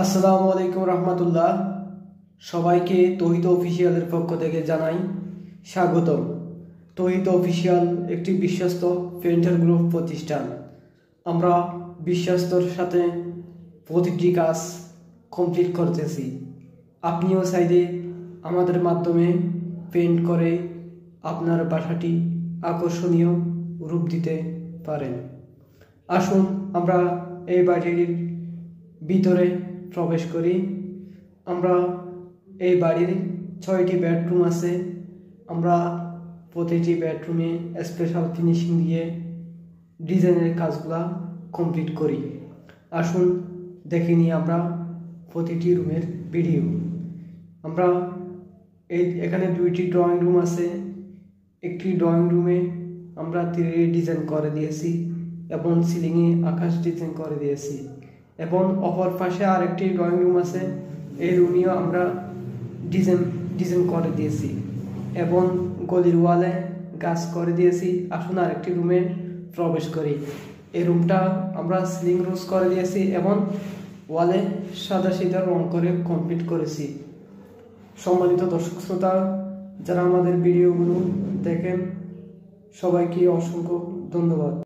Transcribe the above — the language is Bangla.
আসসালামু আলাইকুম রহমতুল্লাহ। সবাইকে তৌহিদ অফিসিয়ালের পক্ষ থেকে জানাই স্বাগতম। তৌহিদ অফিসিয়াল একটি বিশ্বস্ত পেইন্টার গ্রুপ প্রতিষ্ঠান। আমরা বিশ্বস্তর সাথে প্রতিটি কাজ কমপ্লিট করতেছি। আপনিও চাইলে আমাদের মাধ্যমে পেইন্ট করে আপনার বাসাটি আকর্ষণীয় রূপ দিতে পারেন। আসুন আমরা এই বাড়ির ভিতরে প্রবেশ করি। আমরা এই বাড়ির 6টি বেডরুম আছে। আমরা প্রতিটি বেডরুমে স্পেশাল ফিনিশিং দিয়ে ডিজাইনের কাজগুলা কমপ্লিট করি। আসুন দেখে নিই আমরা প্রতিটি রুমের ভিডিও। আমরা এখানে 2টি ড্রয়িং রুম আছে। একটি ড্রয়িং রুমে আমরা তীরের ডিজাইন করে দিয়েছি এবং সিলিংয়ে আকাশ ডিজাইন করে দিয়েছি, এবং অপর পাশে আরেকটি ড্রয়িং রুম আছে। এই রুমেও আমরা ডিজাইন করে দিয়েছি এবং গলির ওয়ালে গাছ করে দিয়েছি। আসুন আরেকটি রুমে প্রবেশ করি। এই রুমটা আমরা সিলিং রোজ করে দিয়েছি এবং ওয়ালে সাদা সিধা রং করে কমপ্লিট করেছি। সম্মানিত দর্শক শ্রোতা, যারা আমাদের ভিডিওগুলো দেখেন, সবাইকে অসংখ্য ধন্যবাদ।